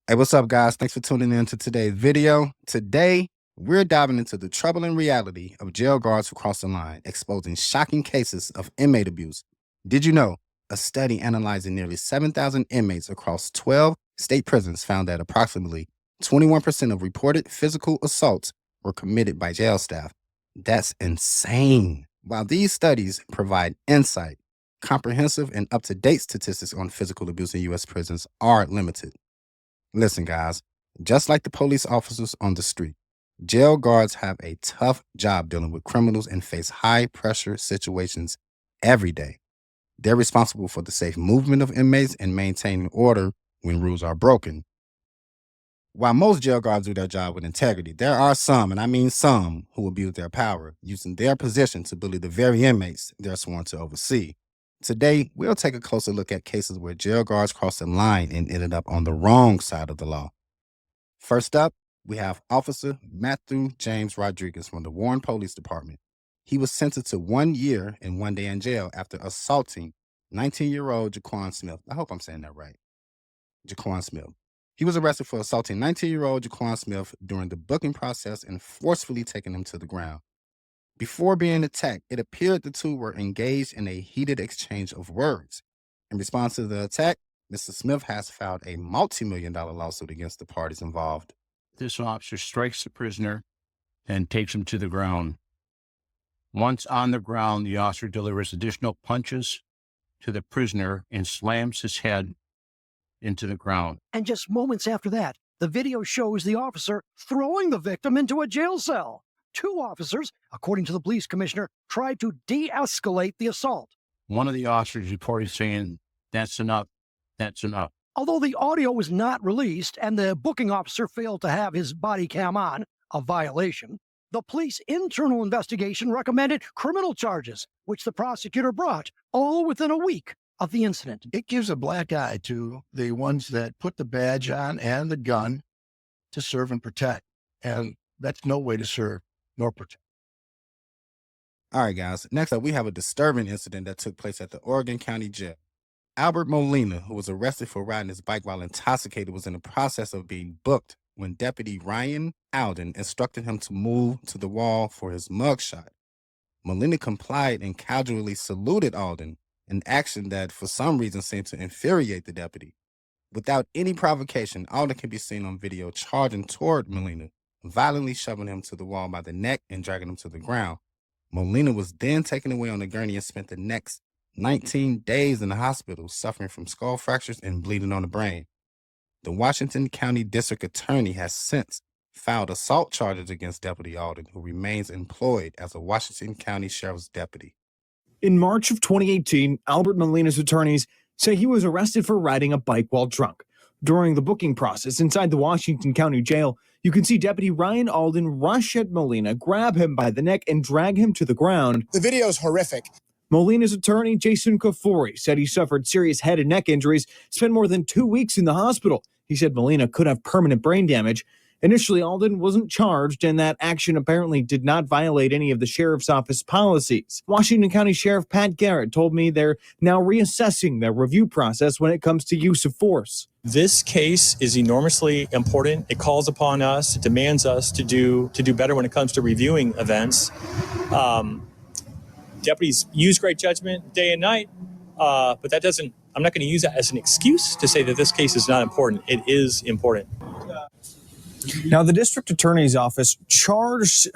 Hey, what's up, guys? Thanks for tuning in to today's video. Today, we're diving into the troubling reality of jail guards who cross the line, exposing shocking cases of inmate abuse. Did you know a study analyzing nearly 7,000 inmates across 12 state prisons found that approximately 21% of reported physical assaults were committed by jail staff? That's insane. While these studies provide insight, comprehensive and up-to-date statistics on physical abuse in U.S. prisons are limited. Listen, guys, just like the police officers on the street, jail guards have a tough job dealing with criminals and face high-pressure situations every day. They're responsible for the safe movement of inmates and maintaining order when rules are broken. While most jail guards do their job with integrity, there are some, and I mean some, who abuse their power, using their position to bully the very inmates they're sworn to oversee. Today, we'll take a closer look at cases where jail guards crossed the line and ended up on the wrong side of the law. First up, we have Officer Matthew James Rodriguez from the Warren Police Department. He was sentenced to 1 year and 1 day in jail after assaulting 19-year-old Jaquan Smith. I hope I'm saying that right. Jaquan Smith. He was arrested for assaulting 19-year-old Jaquan Smith during the booking process and forcefully taking him to the ground. Before being attacked, it appeared the two were engaged in a heated exchange of words. In response to the attack, Mr. Smith has filed a multi-million-dollar lawsuit against the parties involved. This officer strikes the prisoner and takes him to the ground. Once on the ground, the officer delivers additional punches to the prisoner and slams his head into the ground. And just moments after that, the video shows the officer throwing the victim into a jail cell. Two officers, according to the police commissioner, tried to de-escalate the assault. One of the officers reported saying, "That's enough, that's enough." Although the audio was not released and the booking officer failed to have his body cam on, a violation, the police internal investigation recommended criminal charges, which the prosecutor brought, all within a week of the incident. It gives a black eye to the ones that put the badge on and the gun to serve and protect. And that's no way to serve nor protect. All right, guys. Next up, we have a disturbing incident that took place at the Oregon County Jail. Albert Molina, who was arrested for riding his bike while intoxicated, was in the process of being booked when Deputy Ryan Alden instructed him to move to the wall for his mugshot. Molina complied and casually saluted Alden, an action that for some reason seemed to infuriate the deputy. Without any provocation, Alden can be seen on video charging toward Molina, violently shoving him to the wall by the neck and dragging him to the ground. Molina was then taken away on a gurney and spent the next 19 days in the hospital, suffering from skull fractures and bleeding on the brain. The Washington County District Attorney has since filed assault charges against Deputy Alden, who remains employed as a Washington County Sheriff's deputy. In March of 2018, Albert Molina's attorneys say he was arrested for riding a bike while drunk. During the booking process inside the Washington County Jail, you can see Deputy Ryan Alden rush at Molina, grab him by the neck, and drag him to the ground. The video is horrific. Molina's attorney, Jason Kafori, said he suffered serious head and neck injuries, spent more than 2 weeks in the hospital. He said Molina could have permanent brain damage. Initially, Alden wasn't charged, and that action apparently did not violate any of the sheriff's office policies. Washington County Sheriff Pat Garrett told me they're now reassessing their review process when it comes to use of force. This case is enormously important. It calls upon us, it demands us to do better when it comes to reviewing events. Deputies use great judgment day and night, but that doesn't, I'm not going to use that as an excuse to say that this case is not important. It is important. Now, the district attorney's office charged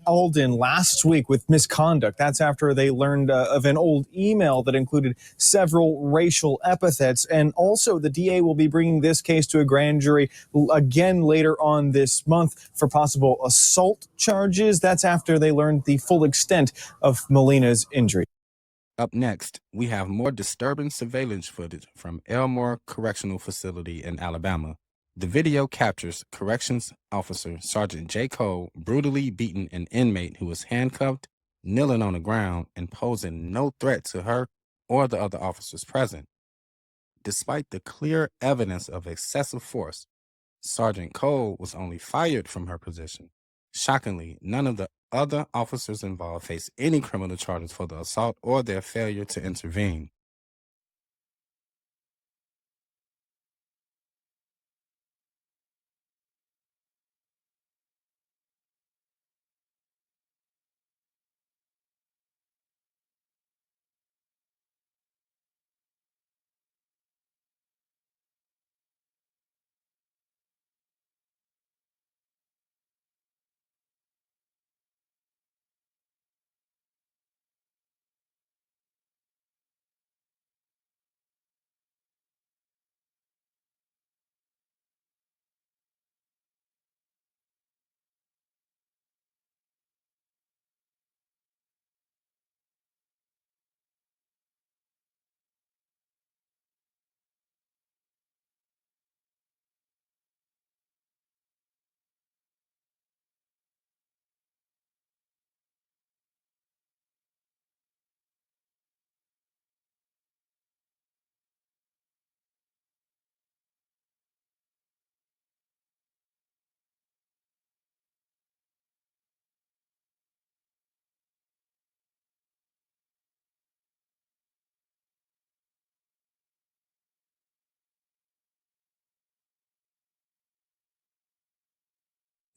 Alden last week with misconduct. That's after they learned of an old email that included several racial epithets. And also, the DA will be bringing this case to a grand jury again later on this month for possible assault charges. That's after they learned the full extent of Molina's injury. Up next, we have more disturbing surveillance footage from Elmore Correctional Facility in Alabama. The video captures Corrections Officer Sergeant J. Cole brutally beating an inmate who was handcuffed, kneeling on the ground, and posing no threat to her or the other officers present. Despite the clear evidence of excessive force, Sergeant Cole was only fired from her position. Shockingly, none of the other officers involved face any criminal charges for the assault or their failure to intervene.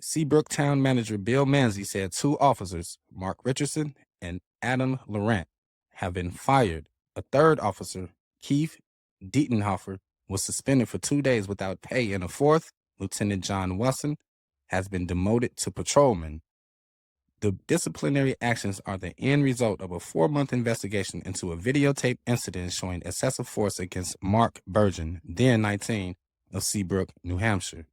Seabrook Town Manager Bill Manzi said 2 officers, Mark Richardson and Adam Laurent, have been fired. A 3rd officer, Keith Dietenhofer, was suspended for 2 days without pay, and a 4th, Lieutenant John Wesson, has been demoted to patrolman. The disciplinary actions are the end result of a 4-month investigation into a videotape incident showing excessive force against Mark Burgeon, then 19, of Seabrook, New Hampshire.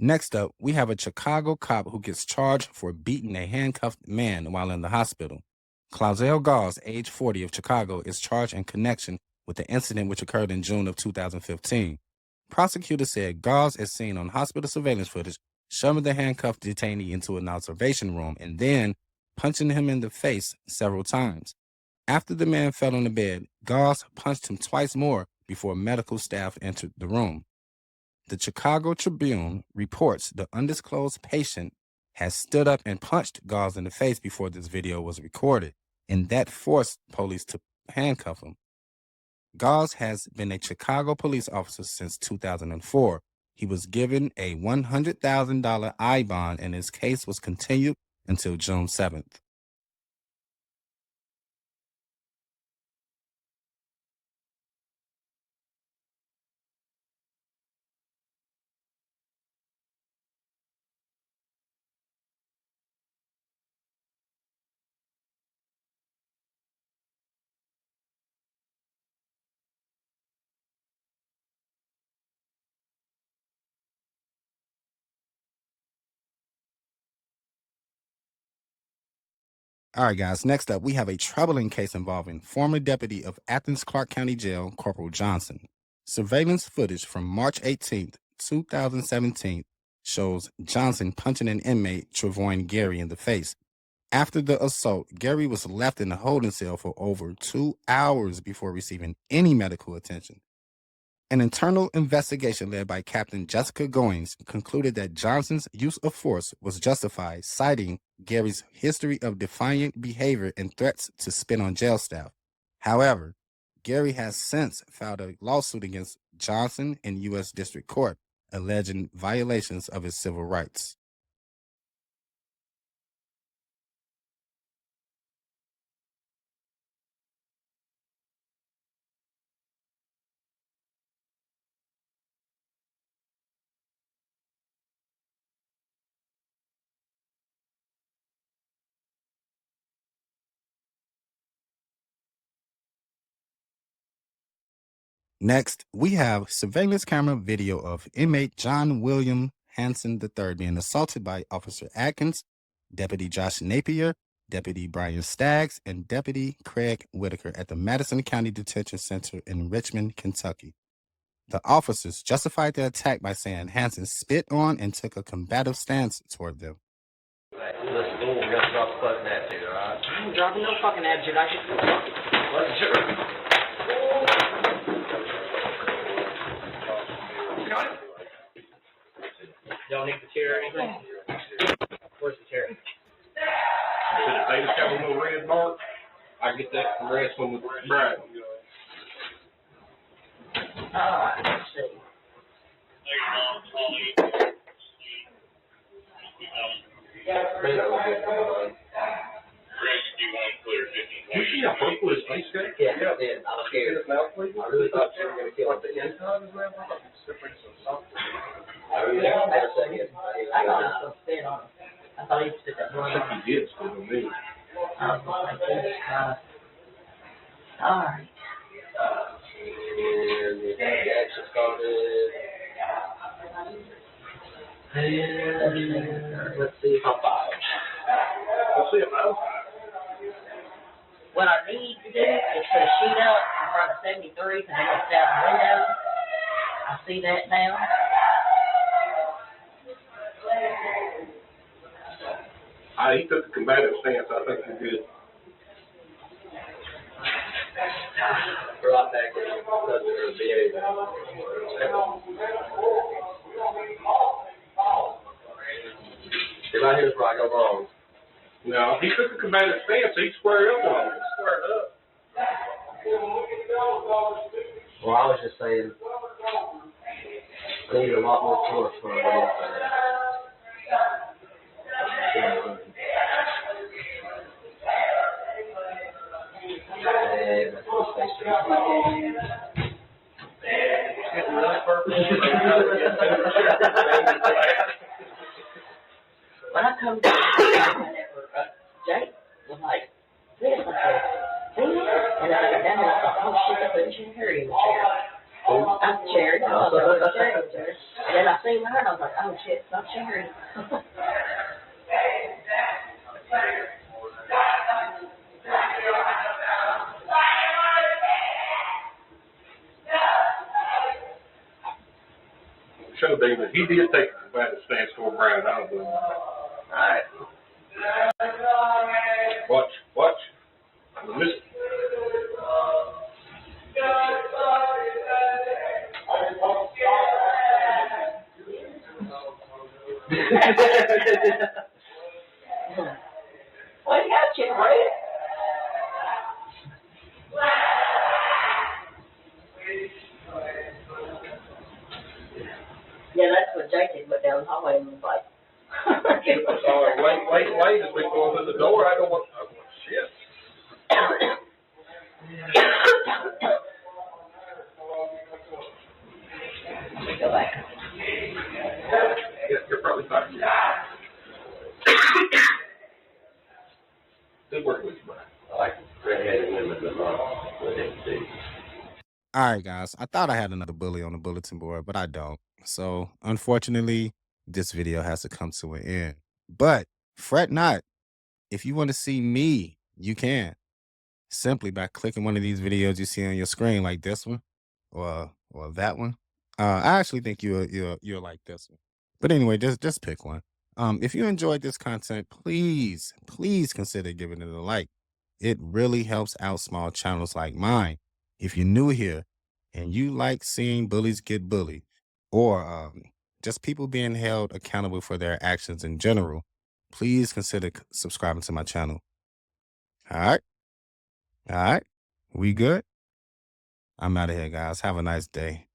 Next up, we have a Chicago cop who gets charged for beating a handcuffed man while in the hospital. Clausell Goss, age 40, of Chicago, is charged in connection with the incident which occurred in June of 2015. Prosecutors said Goss is seen on hospital surveillance footage shoving the handcuffed detainee into an observation room and then punching him in the face several times. After the man fell on the bed, Goss punched him twice more before medical staff entered the room. The Chicago Tribune reports the undisclosed patient has stood up and punched Goss in the face before this video was recorded, and that forced police to handcuff him. Goss has been a Chicago police officer since 2004. He was given a $100,000 I bond, and his case was continued until June 7th. All right, guys, next up, we have a troubling case involving former deputy of Athens Clarke County Jail, Corporal Johnson. Surveillance footage from March 18th, 2017 shows Johnson punching an inmate, Travoin Gary, in the face. After the assault, Gary was left in a holding cell for over 2 hours before receiving any medical attention. An internal investigation led by Captain Jessica Goins concluded that Johnson's use of force was justified, citing Gary's history of defiant behavior and threats to spit on jail staff. However, Gary has since filed a lawsuit against Johnson in U.S. District Court, alleging violations of his civil rights. Next, we have surveillance camera video of inmate John William Hanson III being assaulted by Officer Atkins, Deputy Josh Napier, Deputy Brian Staggs, and Deputy Craig Whitaker at the Madison County Detention Center in Richmond, Kentucky. The officers justified the attack by saying Hanson spit on and took a combative stance toward them. Listen, we're gonna drop the fucking attitude, all right? I ain't dropping no fucking attitude. I just... Y'all need the chair or anything? Where's the chair? Did they just have a little red mark? I get that from wrestling with Brad. Alright, let's see. Man, I was good for mine. You see how purple his face got? Yeah, I did. I was scared. I really thought you were going to kill him. I really thought for a second. I thought he was going to spit on him. I thought he'd spit that blood I on him. think he did spit on me. I was like, Jesus Christ. All right. And the action started. And let's see if I'm five. Let's see if I'm What I need to do is put a sheet up in front of 73 because they're going to stay out the window. I see that now. He took the combative stance. I think you're good. We're right back in the video. If I hear where I go wrong. No, he took the combative stance. He squared up on him. He squared up. Well, I was just saying, I need a lot more force for it. And that's what space when I come down, Jake was like, this, I said, see? And then I got down there and I thought, oh shit, I put Cherry in the chair. I'm Cherry. I was like, Cherry in the chair. And then I seen her and I was like, oh shit, it's not Cherry. Show David. He did take the combative stance for Brown. I don't believe him. Alright. Watch. Listen. What you got, Cherry? Yeah, that's what Jake went down the hallway and was like. Sorry, wait. As we go through the door, I don't want. Shit. Go back. Yeah, you're probably fine. Good work with you, Brian. I like redheaded women, but not redheaded. All right, guys. I thought I had another bully on the bulletin board, but I don't. So, unfortunately, this video has to come to an end. But fret not. If you want to see me, you can. Simply by clicking one of these videos you see on your screen, like this one or that one. I actually think you'll like this one. But anyway, just pick one. If you enjoyed this content, please consider giving it a like. It really helps out small channels like mine. If you're new here and you like seeing bullies get bullied, or just people being held accountable for their actions in general, please consider subscribing to my channel. All right. We good? I'm out of here, guys. Have a nice day.